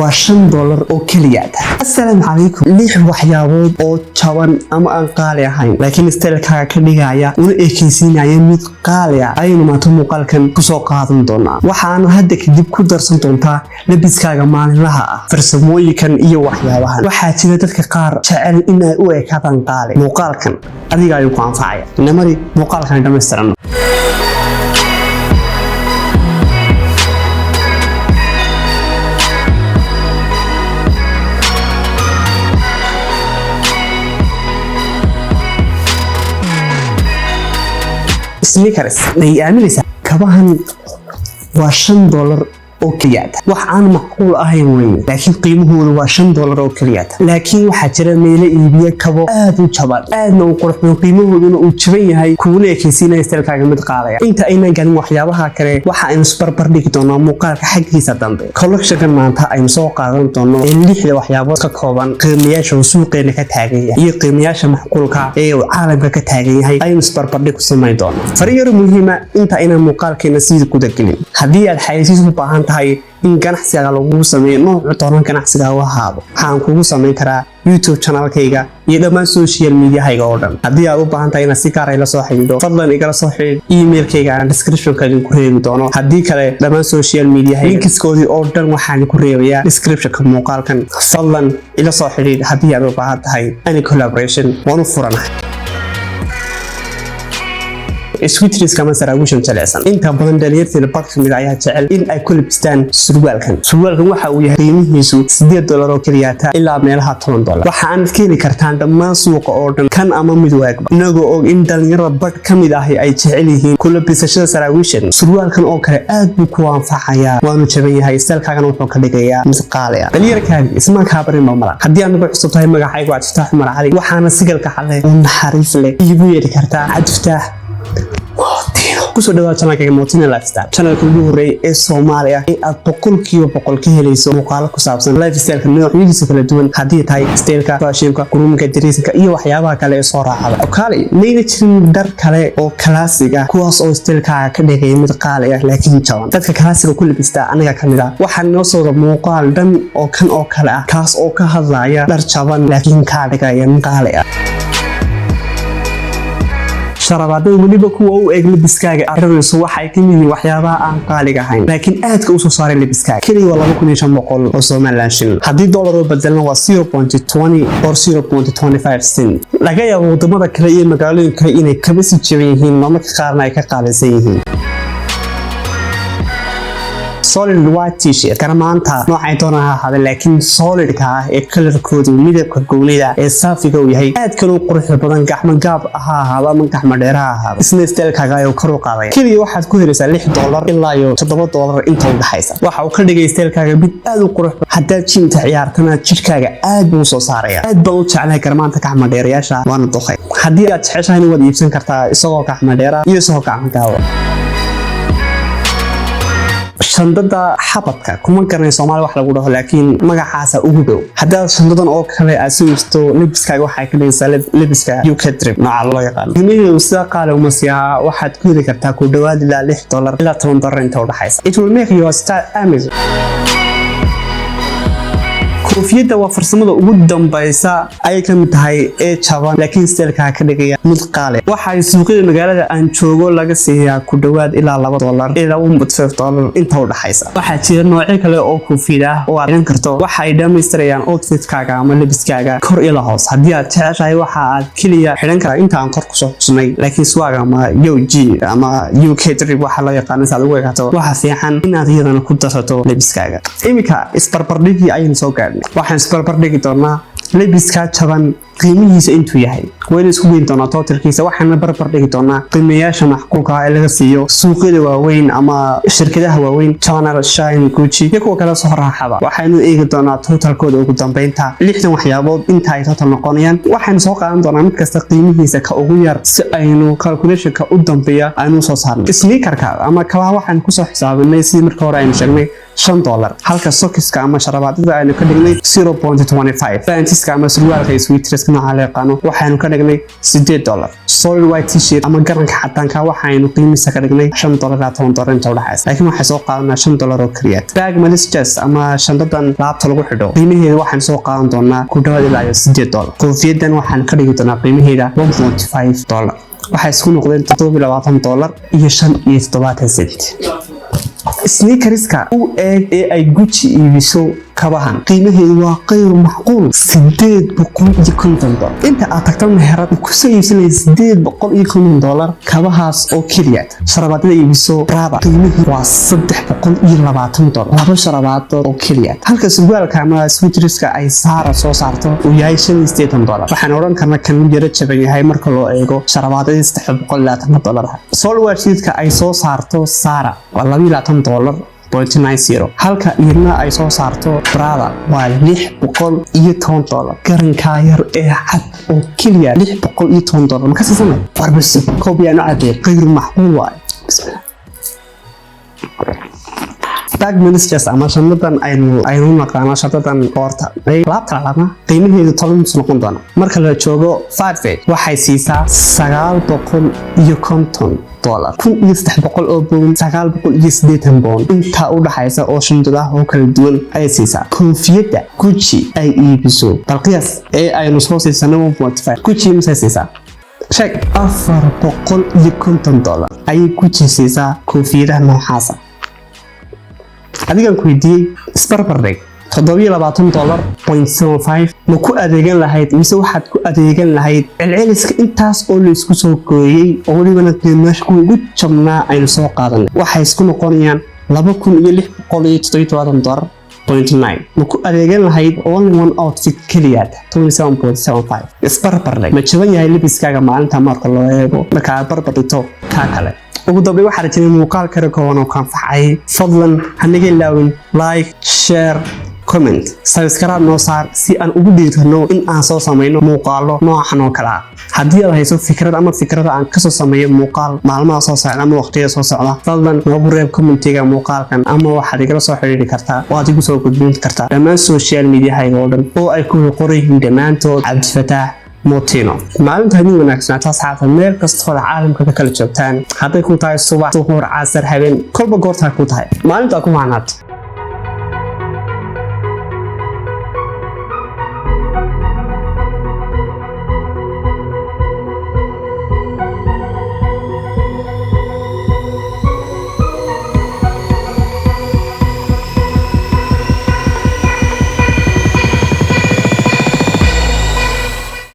waa $5 oo kaliya. Assalaamu calaykum. Lix waxyaabood oo jaban ama aan qaali ahayn laakiin style-kaaga ka dhigaya una ekaysiinaya mid qaali ah ayaynu maanta muuqaalkan ku soo qaadan doonaa. Waxaanu hadda kadib ku darsan doontaa labiskaaga maalinlaha ah, farsamooyinkan iyo waxyaabahan. Waxaa jira dadka qaar jecel in ay u ekaadaan qaali. Muuqaalkan adiga ayuu ku anfacaya. Namari muuqaalkan dhammaystiran. sneakers ay aaminaysa kabahan waa $5 oo kaliya. wax aan macquul ahayn weyn laakiin qiimahoodu waa $5 oo kaliya. laakiin waxa jira meelo iibiya kabo aad u jaban aadna u qurux badan qiimahooduna uu jaban yahay kuuna ekaysiinaya style-kaaga mid qaalaya. inta aynan galin waxyaabaha kale waxa aynu isbarbar dhigi doonaa muuqaalka xaggiisa dambe. collection-kan maanta aynu soo qaadan doono lixda waxyaabood ka kooban qiimayaasha uu suuqeena ka taagan yahay iyo qiimayaasha macquulka ee uu caalamka ka taagan yahay aynu isbarbar dhig ku samayn doonaa. fariin muhiima inta aynan muuqaalkeena sida guda gelin. haddii aad xayeysiis u baahan in ganacsiga lagu sameeyo nooc doonan ganacsiga u ahaado waxaan kugu sameyn karaa YouTube channel-kayga iyo dhammaan social media-hayga oo dhan. haddii aad u baahan tahay inaad si gaar ah ila soo xiriirto fadlan igala soo xiriir email-kayga aan description-ka ku reebi doono. haddii kale dhammaan social media-hayga linkiskoodii oo dhan waxaan ku reebayaa description-ka muuqaalkan. fadlan ila soo xiriir haddii aad u baahan tahay any collaboration waan u furanahay. sweaters kama saraawiishan jilicsan inta badan dhalinyarada bad kamid ayaa jecel in ay ku labistaan surwaalkan waxa uu yahay qiimihiisu $8 oo kaliya ilaa meelaha $10. waxa aan ka heli kartaan dhammaan suuqa oo dhan kan ama mid waagba inagoo og in dhalinyarada bad kamid ah ay jecel yihiin ku labisashada saraawiishan. surwaalkan oo kale aad buu ku anfacayaa waanu jaban yahay style-kaagana wuxuu ka dhigayaa mid qaali ah. dhalinyarkaaga ismaan kaa barin mamala haddii aad nagu cusub tahay magacaygu waa Cabdifataax Cumar Cali waxaana sigalka xalay oo naxariis leh iigu yeeri kartaa Cabdifataax. kusoo dhawaad channelkayga Motina Lifestyle, channelka ugu horeeyay ee Soomaaliya ee aad 100% ka helayso muuqaalo ku saabsan lifestyle-ka noocyadiisa kala duwan haddii tahay style-ka, fashion-ka, grooming-ka, dressing-ka iyo waxyaabaha kale ee soo raacada. kale mayna jirin dhar kale oo classic ah kuwaas oo style-kaaga ka dhigaya mid qaali ah laakiin jaban. dadka classic ku labista aniga kamid ah waxaan noo soo muuqaal dhan oo kan oo kale ah kaas oo ka hadlaya dhar jaban laakiin ka dhigaya mid qaali ah. sharabaadada waliba kuwa u eeg labiskaaga arrinayso waxay ka mid yihiin waxyaabaha aan qaaliga ahayn laakiin aadka u soo saaray labiskaaga kaliya waa $2,500 oo Somaliland shilin. haddii dollar oo bedelna waa 0.20 or 0.25 cent. laga yaabo wadamada kale iyo magaalooyinka kale inay kaba sii jaban yihiin marmarka qaarna ay ka qaalisan yihiin. solid white t-shirt kana maanta noocay doonaa ha ahaadee laakiin solid-ka ah ee color-koodu midabka goonida ee saafiga uu yahay aad kale u qurux badan gacmo gaab ha ahaado ama gacmo dheer ha ahaado isna style-kaaga ayuu kor u qaadaya. kaliya waxaad ku helaysaa $6 ilaa $7 inta u dhaxaysa. waxa uu ka dhigay style-kaaga mid aad u qurux badan. haddaad jimta ciyaartana jidhkaaga aad buu soo saaraya. aad baan u jeclahay garmaanta gacmo dheerayaasha waana doqay. haddii aad jeceshahay waad iibsan kartaa isagoo gacmo dheera iyo isagoo gacmo gaaba. shandada xabadka kuma garanay Soomaali wax lagu dhaho laakiin magacaasa ugu dhow. haddii shandadan oo kale aad soo iibsato labiskaaga waxay ka dhigaysaa labiska UK trip nooca loo yaqaan. qiimaheedu sida qaali uma siiha waxaad ku heli kartaa ku dhawaad ilaa $6 ilaa $10 inta u dhaxaysa. it will make your style amazing. koofiyadda waa farsamada ugu dambaysa ay ka mid tahay ee jaban laakiin style-kaaga ka dhigaya mid qaali. waxay suuqyada magaalada aan joogo laga siiyaa ku dhawaad ilaa $2 ilaa $1.5 inta u dhaxaysa. waxaa jira noocyo kale oo koofiyad ah oo aad xiran karto waxa ay dhamaystirayaan outfit-kaaga ama labiskaaga kor ilaa hoos. haddii aad jeceshahay waxa aad kaliya xiran karaa inta aan kor ku soo xusnay laakiin swag ama UG ama UK trip waxa loo yaqaan saad ugu eegto waxa fiican inaad iyadana ku darsato labiskaaga. imika isbarbardhigii ayaan soo gaadhnay. waxaan isbarbar dhigi doonaa labiska jaban qiimihiisa intuu yahay wayna isku geyn doonaa totalkiisa. waxaana barbar dhigi doonaa qiimayaasha macquulka ah ee laga siiyo suuqyada waaweyn ama shirkadaha waaweyn Chanel, Shine, Gucci iyo kuwa kale soo raaxada. waxaanu eegi doonaa totalkooda ugu dambeynta 60 waxyaabood inta ay total noqonayaan. waxaanu soo qaadan doonaa mid kasta qiimihiisa ka ugu yar si aynu calculation-ka u dambeeya aynu soo saarno. sneaker-ka ama kabaha waxaan ku soo xisaabinay sidii markii hore aynu sheegnay $5 halka sokiska ama sharabaadada aynu ka dhignay 0.25 fantiska ama surwaalka sweaterska nooca la yaqaano waxaanu ka dhignay $8 solid white t-shirt ama garanka xataanka waxaanu qiimihiisa ka dhignay $5 inta u dhaxaysa laakiin waxay soo qaadanaa $5 oo kaliya bag malisjas ama shandadan laabta lagu xidho qiimaheeda waxaan soo qaadan doonaa ku dhawaad ilaa $8 koofiyadan waxaan ka dhigi doonaa qiimaheeda $1.5 waxay isku noqdeen $27 iyo 75 cent sneakerska u eeg ee ay Gucci iibiso kabahan qiimaheedu waa qayr macquul $850 inta aad tagto meherad ku soo iibsanaysa $850 kabahaas oo kaliya sharabaadada iibiso Prada qiimaheedu waa $320 laba sharabaad oo kaliya halka surwaalka ama sweaterska ay Zara soo saarto uu yahay $85 waxaan oran karnaa kan yara jaban yahay marka loo eego sharabaadada $320 solwear sheetka ay soo saarto Zara waa $220 halka iyadna ay soo saarto Prada waa $610 garanka yar ee cad oo kaliya $610 ma ka siisanay warbis koobiyano cadee qayr macquul waay bag malisjas ama shandadan aynu naqaano shandadan qoorta laabta lama qiimaheedu $10 noqon doona marka la joogo Farfetch waxay siisaa $950 $1,300 oo pound $980 inta u dhaxaysa oo shandada oo kala duwan ay siisaa koofiyada Gucci ay iibiso balqiyaas ee aynu soo siisanay $1.5 Gucci ma siisaa check $450 ay Gucci siisaa koofiyada noocaasa adigan ku weydiiyay isbarbardhig $720.75 ma ku adeegan lahayd mise waxaad ku adeegan lahayd celceliska intaas oo la isku soo gooyay oo waliba qiimaha ugu jabnaa aynu soo qaadanay waxay isku noqonayaan $2,677.9 ma ku adeegan lahayd only one outfit kaliya $27.75 isbarbardhig ma jaban yahay labiskaaga maalinta marka loo eego marka aad barbardhigto ka kale ugu dambeyn waxaan rajaynayaa muuqaal kale kooban oo kaanfacay fadlan hanaga ilaawin like share comment subscribe noo saar si aan ugu dhiirano in aan soo sameeyno muuqaalo noocan oo kala haddii aad hayso fikrad ama fikrada aan ka soo sameeyo muuqaal maalmaha soo socda ama waqtiga soo socda fadlan noogu reeb commentiga muuqaalkan ama waxaad igala soo xiriiri kartaa oo aad igu soo gudbin kartaa dhammaan social media haygo dhan oo ay ku qoran dhamaantood Cabdifataax Motino maalinta hadii wanaagsan asxaabta meel kasta oo caalamka ka kala joogtaan hadday ku tahay subax duhur casar habeen kolba goorta ku tahay maalinta ku macnaad